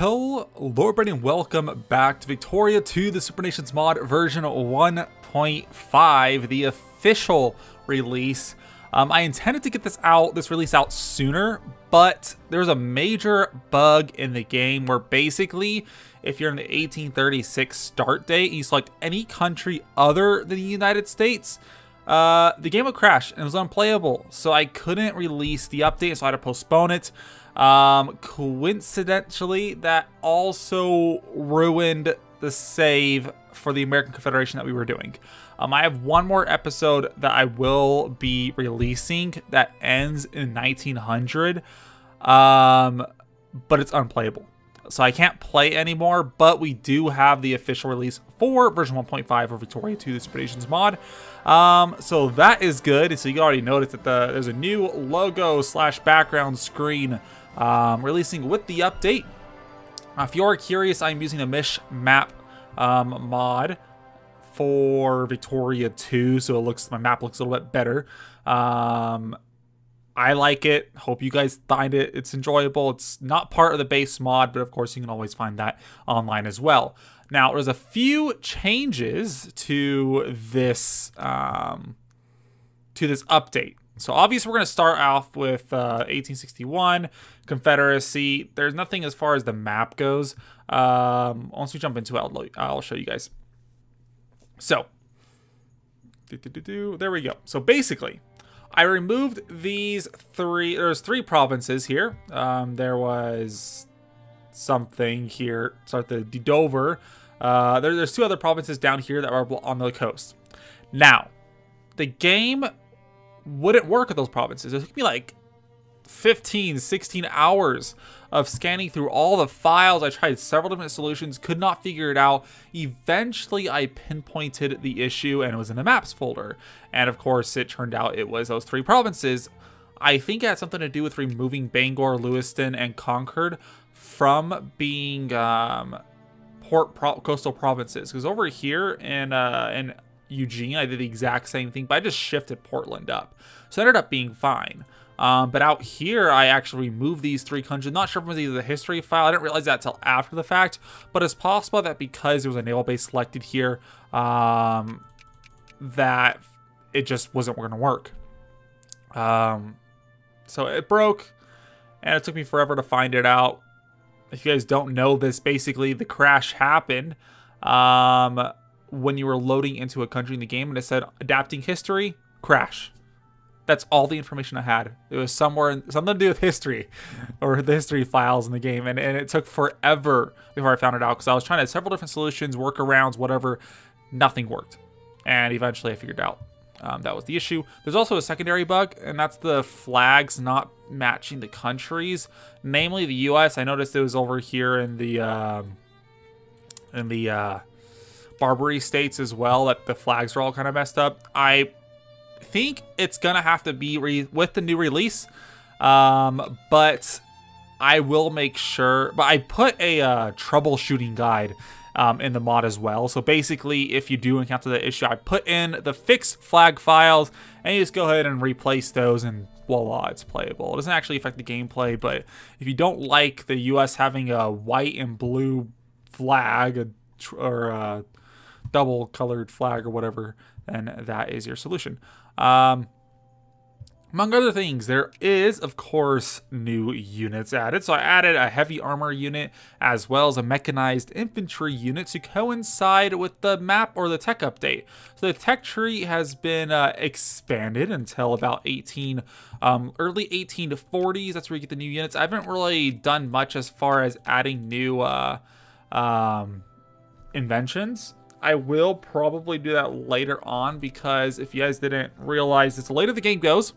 Hello everybody and welcome back to Victoria 2, the Supernations Mod version 1.5, the official release. I intended to get this release out sooner, but there's a major bug in the game where basically if you're in the 1836 start date and you select any country other than the United States, the game would crash and it was unplayable. So I couldn't release the update, so I had to postpone it. Coincidentally, that also ruined the save for the American Confederation that we were doing. I have one more episode that I will be releasing that ends in 1900, but it's unplayable. So I can't play anymore, but we do have the official release for version 1.5 of Victoria 2, the Supernations Mod. So that is good. So you already noticed that there's a new logo / background screen releasing with the update. If you're curious, I'm using a Mish map mod for Victoria 2, so my map looks a little bit better. I like it. Hope you guys find it. It's enjoyable. It's not part of the base mod, but of course you can always find that online as well. Now, there's a few changes to this update. So obviously we're going to start off with 1861 Confederacy. There's nothing as far as the map goes. Once we jump into it, I'll show you guys. So there we go. So basically, I removed these three. There's 3 provinces here. There was something here. Start the Dover. There's 2 other provinces down here that are on the coast. Now, the game wouldn't work with those provinces. It took me like 15, 16 hours of scanning through all the files. I tried several different solutions, could not figure it out. Eventually, I pinpointed the issue and it was in the maps folder. And of course, it turned out it was those 3 provinces. I think it had something to do with removing Bangor, Lewiston, and Concord from being coastal provinces. Because over here in Eugene, I did the exact same thing, but I just shifted Portland up. So it ended up being fine. But out here, I actually removed these 3 countries. Not sure if it was either the history file. I didn't realize that until after the fact. But it's possible that because there was a naval base selected here, that it just wasn't going to work. So it broke, and it took me forever to find it out. If you guys don't know this, basically the crash happened when you were loading into a country in the game, and it said adapting history, crash. That's all the information I had. It was something to do with history or the history files in the game. And it took forever before I found it out because I was trying several different solutions, workarounds, whatever. Nothing worked. And eventually I figured out that was the issue. There's also a secondary bug, and that's the flags not matching the countries. Namely the US. I noticed it was over here in the Barbary states as well, that the flags are all kind of messed up. I think it's gonna have to be with the new release, but I will make sure. But I put a troubleshooting guide in the mod as well. So basically, if you do encounter the issue, I put in the fixed flag files, and you just go ahead and replace those, and voila, it's playable. It doesn't actually affect the gameplay, but if you don't like the US having a white and blue flag or a double colored flag or whatever, then that is your solution. Among other things, there is, of course, new units added. So I added a heavy armor unit as well as a mechanized infantry unit to coincide with the map or the tech update. So the tech tree has been expanded until about early 1840s. That's where you get the new units. I haven't really done much as far as adding new inventions. I will probably do that later on, because if you guys didn't realize this, the later the game goes,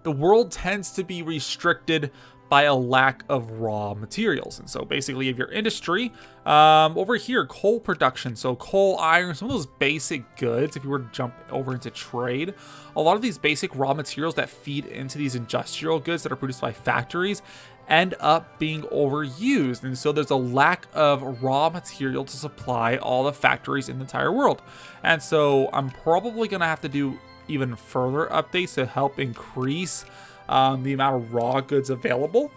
the world tends to be restricted by a lack of raw materials. And so basically, if your industry, over here, coal production, so coal, iron, some of those basic goods, if you were to jump over into trade, a lot of these basic raw materials that feed into these industrial goods that are produced by factories end up being overused, and so there's a lack of raw material to supply all the factories in the entire world. And so I'm probably gonna have to do even further updates to help increase the amount of raw goods available.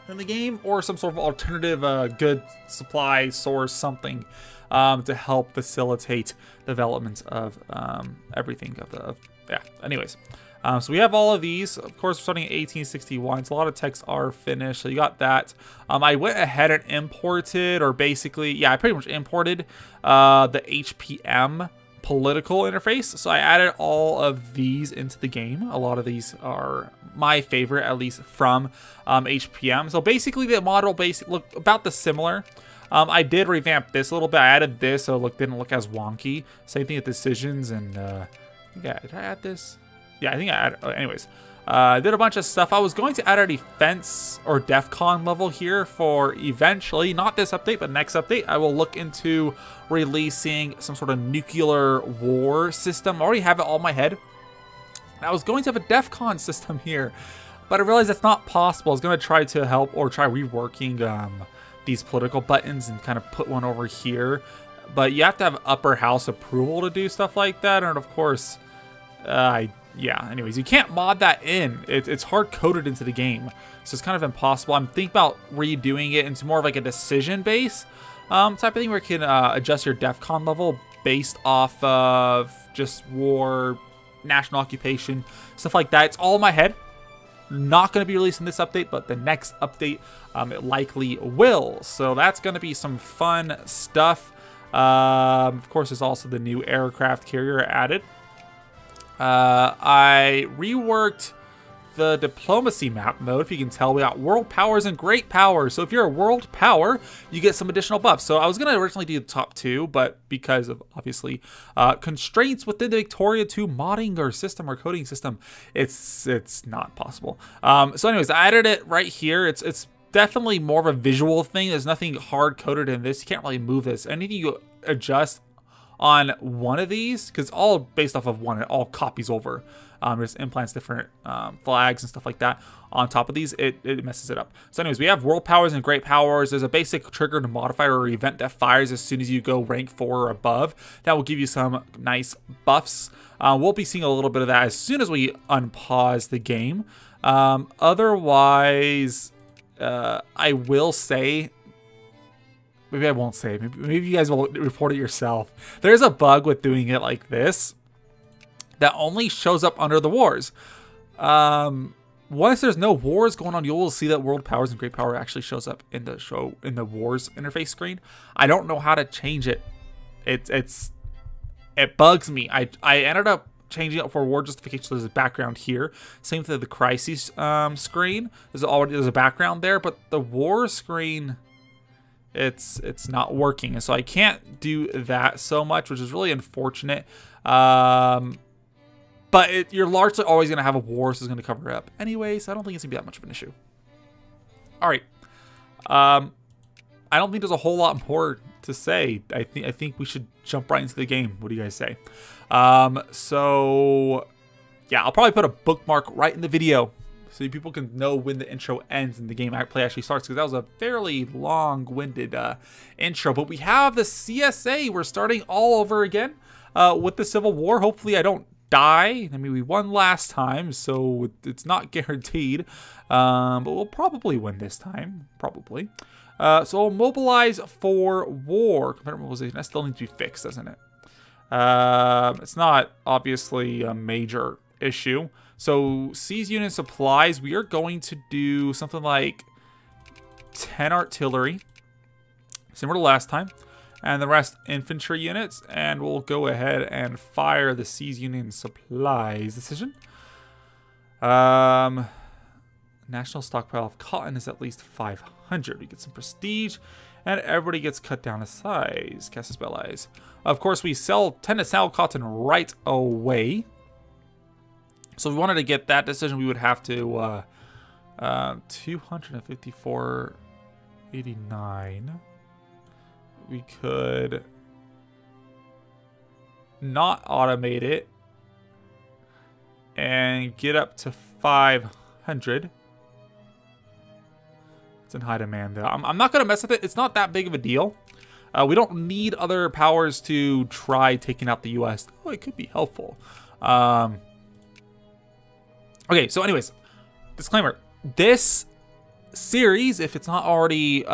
in the game, or some sort of alternative good supply source, something to help facilitate development of everything yeah, anyways. So we have all of these. Of course, we're starting at 1861. So a lot of texts are finished. So you got that. I went ahead and imported, or basically, yeah, I pretty much imported the HPM political interface. So I added all of these into the game. A lot of these are my favorite, at least from HPM. So basically, the model look about the similar. I did revamp this a little bit. I added this so it didn't look as wonky. Same thing with decisions and yeah, did I add this? Yeah, I think I added. Anyways, I did a bunch of stuff. I was going to add a defense or DEFCON level here for eventually, not this update, but next update. I will look into releasing some sort of nuclear war system. I already have it all in my head. I was going to have a DEFCON system here, but I realized that's not possible. I was going to try to help or try reworking these political buttons and kind of put one over here. But you have to have upper house approval to do stuff like that. And of course, yeah, anyways, you can't mod that in. It's hard-coded into the game. So it's kind of impossible. I'm thinking about redoing it into more of like a decision base type of thing where you can adjust your DEFCON level based off of just war, national occupation, stuff like that. It's all in my head. Not going to be released in this update, but the next update it likely will. So that's going to be some fun stuff. Of course, there's also the new aircraft carrier added. I reworked the diplomacy map mode. If you can tell, we got world powers and great powers. So if you're a world power, you get some additional buffs. So I was going to originally do the top two, but because of obviously constraints within the Victoria 2 modding or system or coding system, it's not possible. So anyways, I added it right here. It's definitely more of a visual thing. There's nothing hard coded in this. You can't really move this. Anything you adjust on one of these, because it's all based off of one, it all copies over. Just implants different flags and stuff like that on top of these. It messes it up. So anyways, we have world powers and great powers. There's a basic trigger to modifier or event that fires as soon as you go rank 4 or above. That will give you some nice buffs. We'll be seeing a little bit of that as soon as we unpause the game. Otherwise, I will say, maybe I won't say, maybe you guys will report it yourself. There's a bug with doing it like this that only shows up under the wars. Once there's no wars going on, you will see that world powers and great power actually shows up in the wars interface screen. I don't know how to change it. It bugs me. I ended up changing it for war justification. So there's a background here. Same with the crises screen. There's a background there, but the war screen, it's not working, and so I can't do that so much, which is really unfortunate. But you're largely always going to have a war, so it's going to cover it up anyway, so I don't think it's going to be that much of an issue. All right. I don't think there's a whole lot more to say. I think we should jump right into the game. What do you guys say? So, yeah, I'll probably put a bookmark right in the video so people can know when the intro ends and the game play actually starts, because that was a fairly long-winded intro. But we have the CSA. We're starting all over again with the Civil War. Hopefully I don't die. I mean, we won last time, so it's not guaranteed. But we'll probably win this time. Probably. So we'll mobilize for war. Confederate mobilization. That still needs to be fixed, doesn't it? It's not obviously a major issue. So seize unit supplies, we are going to do something like 10 artillery, similar to last time, and the rest infantry units, and we'll go ahead and fire the seize unit supplies decision. National stockpile of cotton is at least 500. We get some prestige, and everybody gets cut down to size. Casus belli. Of course, we tend to sell cotton right away. So if we wanted to get that decision, we would have to 254.89. We could not automate it and get up to 500. It's in high demand though. I'm not going to mess with it. It's not that big of a deal. We don't need other powers to try taking out the US. Oh, it could be helpful. Okay, so anyways, disclaimer. This series, if it's not already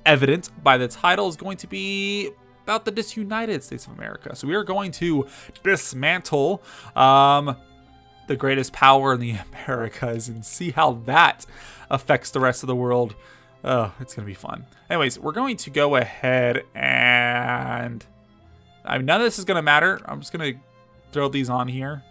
evident by the title, is going to be about the Disunited States of America. So we are going to dismantle the greatest power in the Americas and see how that affects the rest of the world. Oh, it's going to be fun. Anyways, we're going to go ahead and... I mean, none of this is going to matter. I'm just going to throw these on here.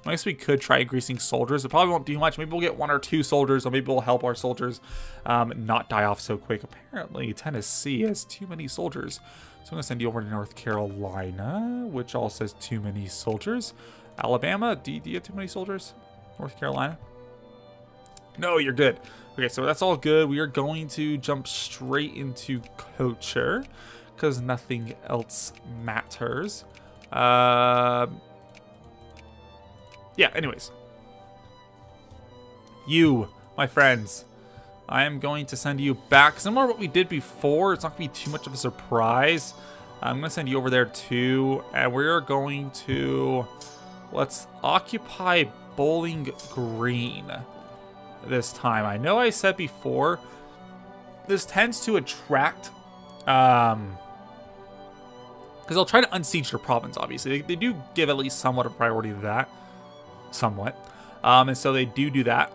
I guess we could try increasing soldiers. It probably won't do much. Maybe we'll get 1 or 2 soldiers, or maybe we'll help our soldiers not die off so quick. Apparently, Tennessee has too many soldiers. So I'm going to send you over to North Carolina, which all says too many soldiers. Alabama, do you have too many soldiers? North Carolina? No, you're good. Okay, so that's all good. We are going to jump straight into culture because nothing else matters. Yeah, anyways. You, my friends, I am going to send you back. Similar to what we did before. It's not going to be too much of a surprise. I'm going to send you over there too. And we're going to... Let's occupy Bowling Green this time. I know I said before, this tends to attract... because they'll try to unsiege their province, obviously. They do give at least somewhat of priority to that. Somewhat. And so they do that.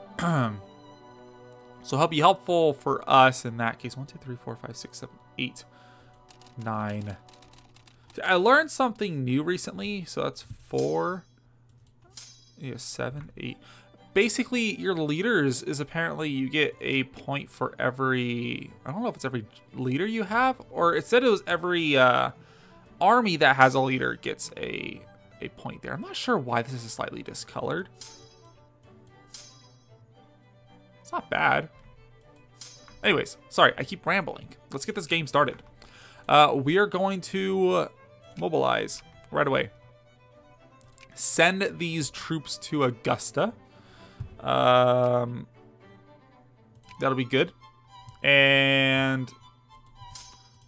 So it'll be helpful for us in that case. 1, 2, 3, 4, 5, 6, 7, 8, 9. I learned something new recently. So that's 4. Yeah, 7, 8. Basically, your leaders is apparently you get a point for every... I don't know if it's every leader you have, or it said it was every army that has a leader gets a point there. I'm not sure why this is slightly discolored. It's not bad. Anyways, sorry, I keep rambling. Let's get this game started. We are going to mobilize right away. Send these troops to Augusta. That'll be good. And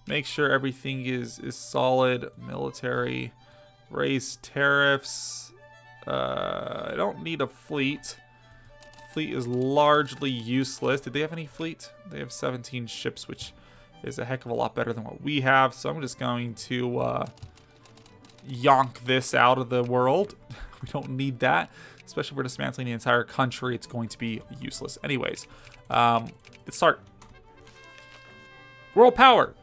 make sure everything is solid. Military. Raise tariffs. I don't need a fleet. Fleet is largely useless. Did they have any fleet? They have 17 ships, which is a heck of a lot better than what we have. So I'm just going to yonk this out of the world. We don't need that. Especially if we're dismantling the entire country, it's going to be useless. Anyways, let's start. World power.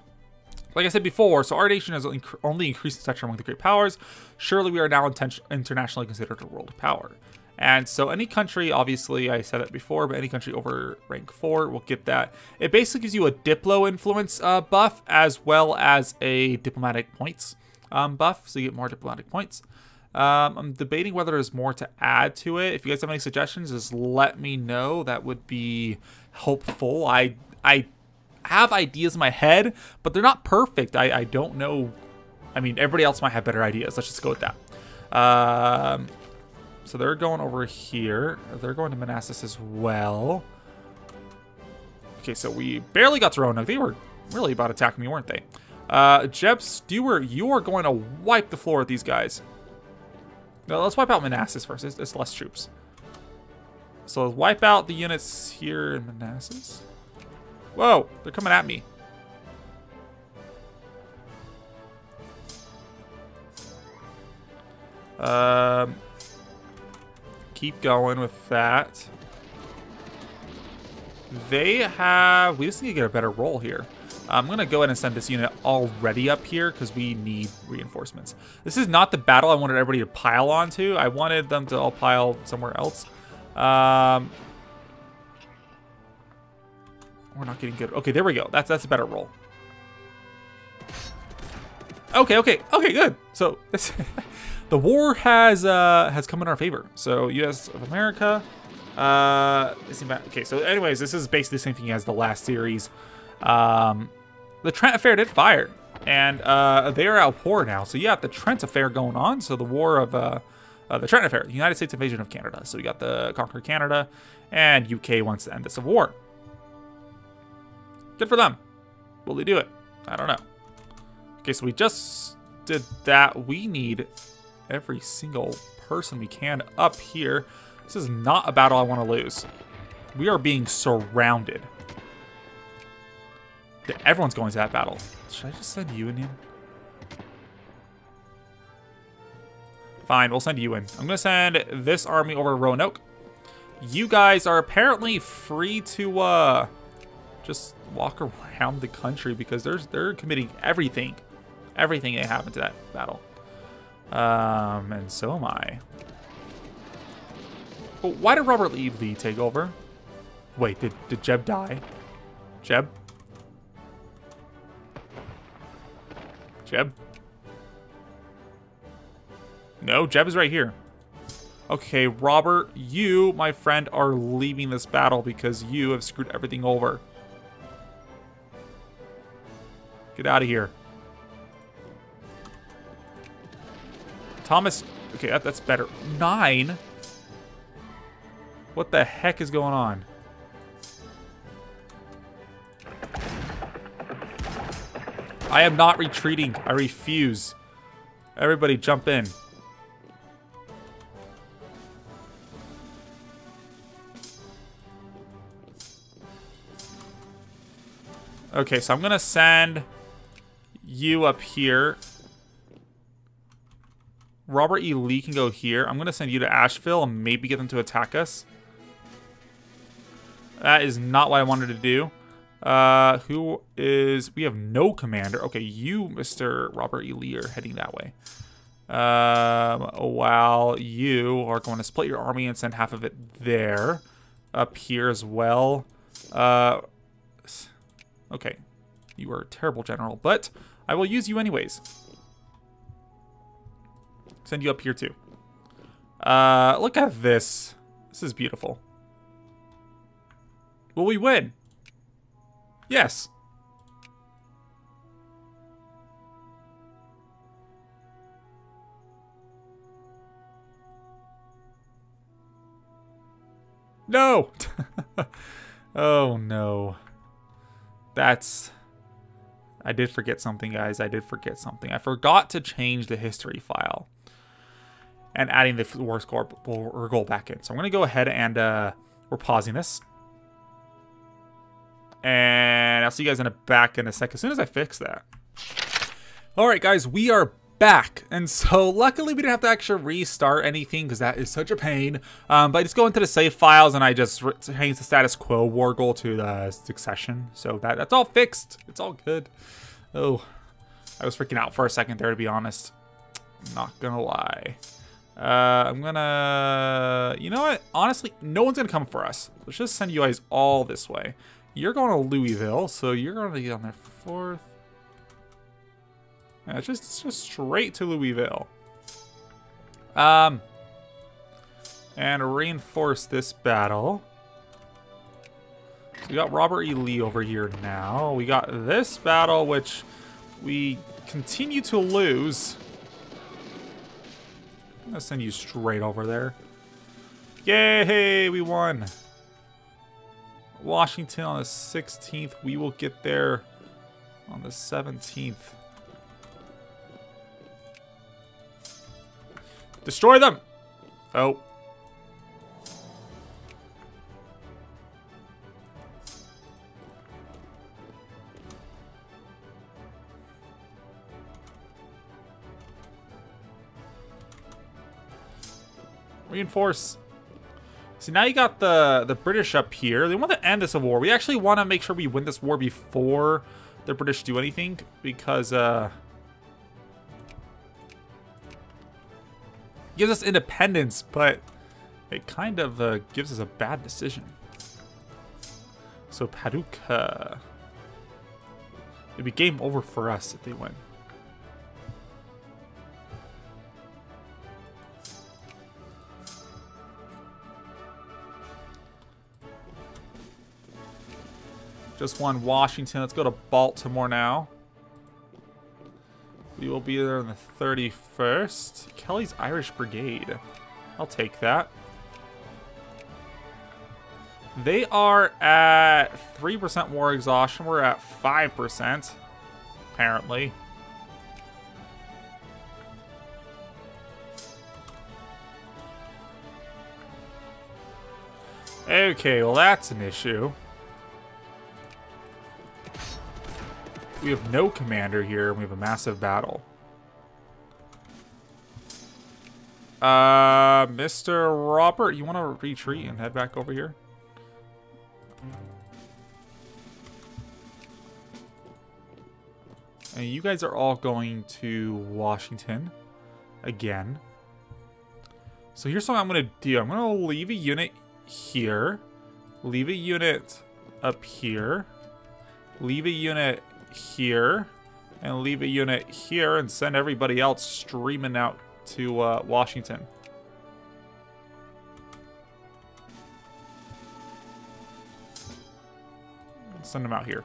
Like I said before, so our nation has only increased in stature among the great powers. Surely we are now internationally considered a world power. And so any country, obviously, I said it before, but any country over rank 4 will get that. It basically gives you a Diplo influence buff as well as a diplomatic points buff. So you get more diplomatic points. I'm debating whether there's more to add to it. If you guys have any suggestions, just let me know. That would be helpful. I have ideas in my head, but they're not perfect. I don't know. I mean, everybody else might have better ideas. Let's just go with that. So they're going over here. They're going to Manassas as well. Okay, so we barely got to Roanoke. They were really about attacking me, weren't they? Jeb Stewart, you are going to wipe the floor with these guys. No, let's wipe out Manassas first. It's less troops. So let's wipe out the units here in Manassas. Whoa, they're coming at me. Keep going with that. They have... We just need to get a better roll here. I'm going to go ahead and send this unit already up here because we need reinforcements. This is not the battle I wanted everybody to pile onto. I wanted them to all pile somewhere else. We're not getting good. Okay, there we go. That's a better roll. Okay, good. So this, the war has come in our favor. So U.S. of America. Okay, so anyways, this is basically the same thing as the last series. The Trent Affair did fire, and they are at war now. So you have the Trent Affair going on. So the war of the Trent Affair, the United States invasion of Canada. So we got the conquer Canada, and UK wants to end this war. Good for them. Will they do it? I don't know. Okay, so we just did that. We need every single person we can up here. This is not a battle I want to lose. We are being surrounded. Everyone's going to that battle. Should I just send you in? Fine, we'll send you in. I'm going to send this army over to Roanoke. You guys are apparently free to just walk around the country because they're committing everything they have into that battle. And so am I. But why did Robert Lee take over? Wait, did Jeb die? Jeb? Jeb? No, Jeb is right here. Okay, Robert, you, my friend, are leaving this battle because you have screwed everything over. Get out of here. Thomas, okay, that's better. 9? What the heck is going on? I am not retreating. I refuse. Everybody jump in. Okay, so I'm going to send you up here. Robert E. Lee can go here. I'm going to send you to Asheville and maybe get them to attack us. That is not what I wanted to do. Who is... We have no commander. Okay, you, Mr. Robert E. Lee, are heading that way. While you are going to split your army and send half of it there. Up here as well. Okay. You are a terrible general, but I will use you anyways. Send you up here too. Look at this. This is beautiful. Will we win? Yes. No! Oh no. That's... I did forget something, guys. I did forget something. I forgot to change the history file. And adding the war score or goal back in. So I'm going to go ahead and we're pausing this. And I'll see you guys back in a sec as soon as I fix that. Alright guys, we are back. And so luckily we didn't have to actually restart anything because that is such a pain. But I just go into the save files and I just change the status quo war goal to the Secession. So that's all fixed. It's all good. Oh, I was freaking out for a second there, to be honest. I'm not gonna lie. I'm gonna... You know what? Honestly, no one's gonna come for us. Let's just send you guys all this way. You're going to Louisville, so you're going to get on there 4th. Yeah, it's just straight to Louisville. And reinforce this battle. So we got Robert E. Lee over here now. We got this battle, which we continue to lose. I'm going to send you straight over there. Yay, we won. Washington on the 16th. We will get there on the 17th. Destroy them! Oh. Reinforce. See, now you got the British up here. They want to end this war. We actually want to make sure we win this war before the British do anything, because gives us independence, but it kind of gives us a bad decision. So Paducah. It'd be game over for us if they win. Just won Washington. Let's go to Baltimore now. We will be there on the 31st. Kelly's Irish Brigade. I'll take that. They are at 3% war exhaustion. We're at 5%, apparently. Okay, well that's an issue. We have no commander here, and we have a massive battle. Mr. Robert, you want to retreat and head back over here? And you guys are all going to Washington again. So here's what I'm going to do. I'm going to leave a unit here. Leave a unit up here. Leave a unit here. And leave a unit here and send everybody else streaming out to Washington. Send them out here.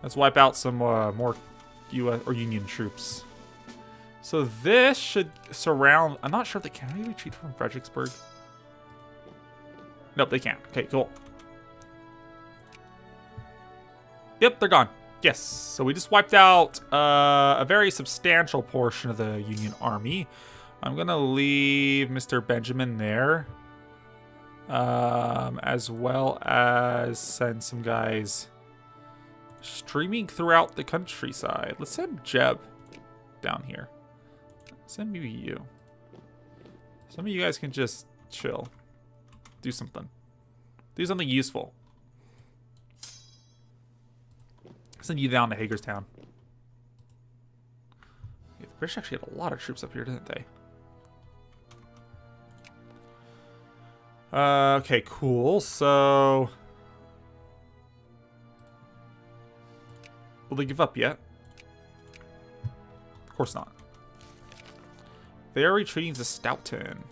Let's wipe out some more U.S. or Union troops. So this should surround... I'm not sure if they can really retreat from Fredericksburg. Nope, they can't. Okay, cool. Yep, they're gone. Yes, so we just wiped out a very substantial portion of the Union Army. I'm going to leave Mr. Benjamin there. As well as send some guys streaming throughout the countryside. Let's send Jeb down here. Send maybe you. Some of you guys can just chill. Do something. Do something useful. Send you down to Hagerstown. Yeah, the British actually had a lot of troops up here, didn't they? Okay, cool. So... will they give up yet? Of course not. They are retreating to Stoughton.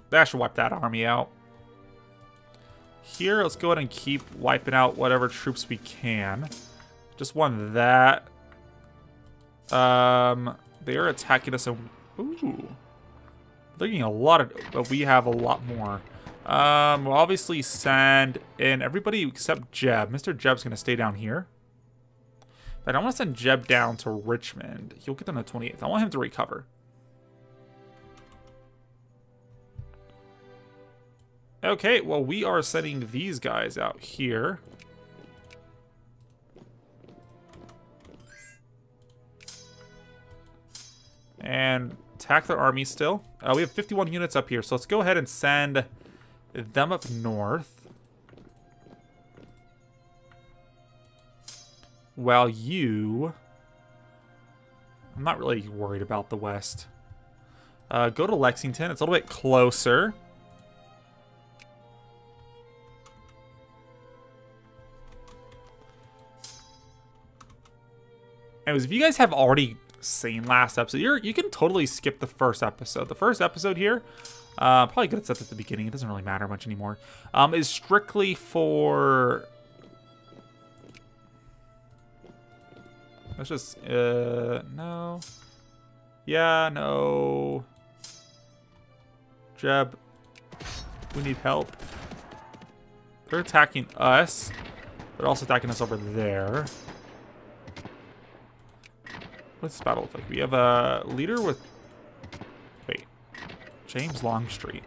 That should wipe that army out. Here, let's go ahead and keep wiping out whatever troops we can. Just one that. They are attacking us. Ooh. They're getting a lot of... but we have a lot more. We'll obviously send in everybody except Jeb. Mr. Jeb's going to stay down here. But I want to send Jeb down to Richmond. He'll get them on the 28th. I want him to recover. Okay, well, we are sending these guys out here. And attack their army still. We have 51 units up here, so let's go ahead and send them up north. While you... I'm not really worried about the west. Go to Lexington. It's a little bit closer. Anyways, if you guys have already seen last episode, you can totally skip the first episode. The first episode here, probably good to set at the beginning. It doesn't really matter much anymore. Is strictly for... let's just, no. Yeah, no. Jeb, we need help. They're attacking us. They're also attacking us over there. What's this battle look like? We have a leader with... wait. James Longstreet.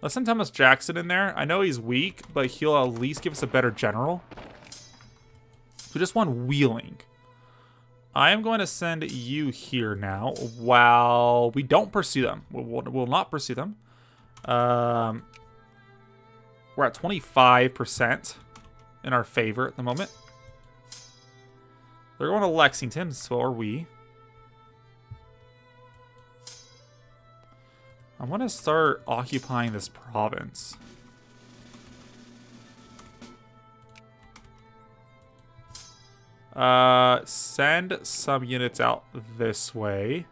Let's send Thomas Jackson in there. I know he's weak, but he'll at least give us a better general. So just one Wheeling. I am going to send you here now while we don't pursue them. We'll not pursue them. We're at 25% in our favor at the moment. They're going to Lexington, so are we. I want to start occupying this province. Send some units out this way.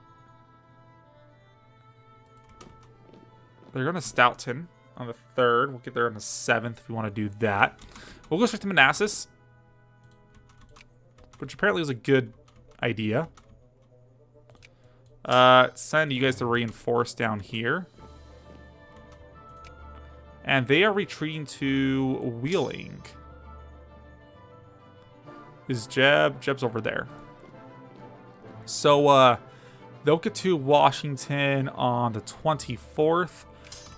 They're going to Stoughton on the 3rd. We'll get there on the 7th if we want to do that. We'll go straight to Manassas, which apparently was a good idea. Send you guys to reinforce down here. And they are retreating to Wheeling. Is Jeb? Jeb's over there. So they'll get to Washington on the 24th.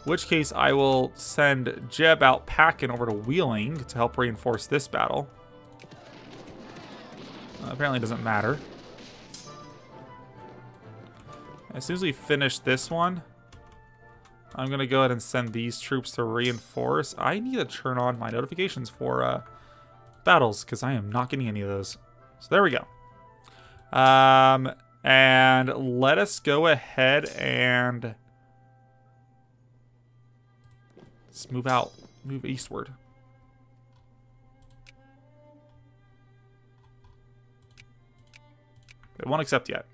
In which case I will send Jeb out packing over to Wheeling to help reinforce this battle. Apparently it doesn't matter. As soon as we finish this one, I'm going to go ahead and send these troops to reinforce. I need to turn on my notifications for battles because I am not getting any of those. So there we go. And let us go ahead and let's move out, move eastward. They won't accept yet.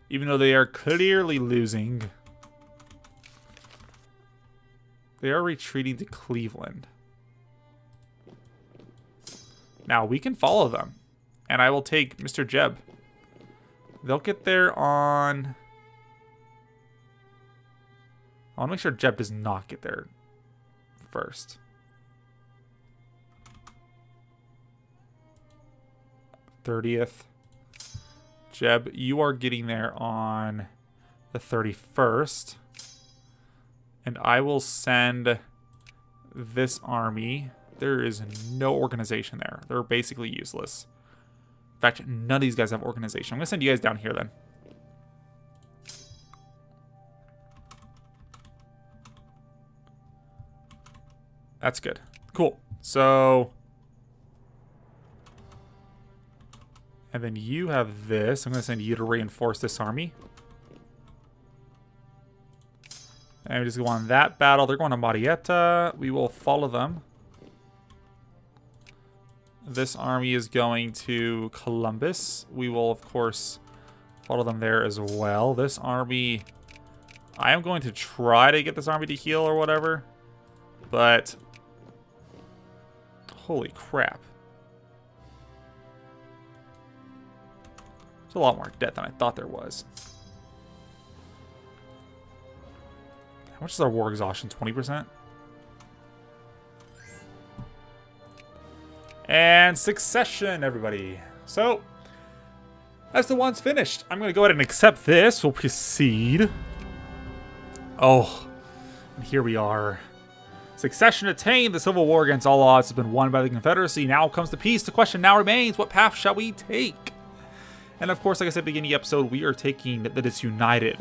Even though they are clearly losing. They are retreating to Cleveland. Now we can follow them. And I will take Mr. Jeb. They'll get there on... I want to make sure Jeb does not get there first. '30th. Jeb, you are getting there on the 31st. And I will send this army. There is no organization there. They're basically useless. In fact, none of these guys have organization. I'm going to send you guys down here then. That's good. Cool. So... and then you have this. I'm going to send you to reinforce this army. And we just go on that battle. They're going to Marietta. We will follow them. This army is going to Columbus. We will, of course, follow them there as well. This army... I am going to try to get this army to heal or whatever. But... holy crap. A lot more debt than I thought there was. How much is our war exhaustion? 20%? And Secession, everybody. So, that's the one's finished. I'm going to go ahead and accept this. We'll proceed. Oh, and here we are. Secession attained. The Civil War against all odds has been won by the Confederacy. Now comes the peace. The question now remains, what path shall we take? And of course, like I said at the beginning of the episode, we are taking the Disunited.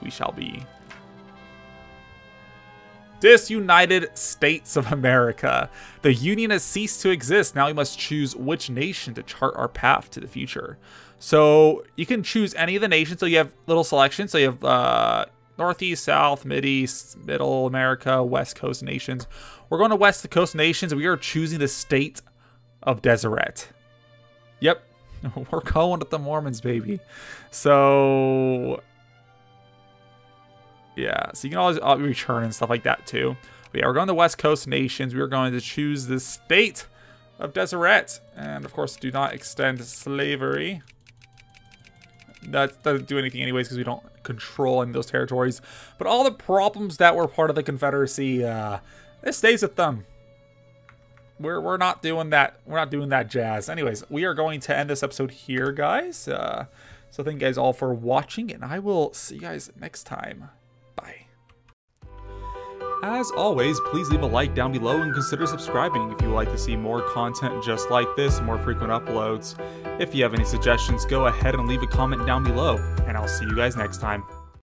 We shall be. Disunited States of America. The Union has ceased to exist. Now we must choose which nation to chart our path to the future. So you can choose any of the nations. So you have little selections. So you have Northeast, South, Mideast, Middle America, West Coast nations. We're going to West Coast nations. And we are choosing the state of Deseret. Yep. We're going with the Mormons, baby. So, yeah. So you can always return and stuff like that, too. But yeah, we're going to West Coast nations. We are going to choose the state of Deseret. And, of course, do not extend slavery. That doesn't do anything anyways because we don't control any of those territories. But all the problems that were part of the Confederacy, it stays with them. We're not doing that. We're not doing that jazz. Anyways, we are going to end this episode here, guys. So thank you guys all for watching, and I will see you guys next time. Bye. As always, please leave a like down below and consider subscribing if you would like to see more content just like this, more frequent uploads. If you have any suggestions, go ahead and leave a comment down below, and I'll see you guys next time.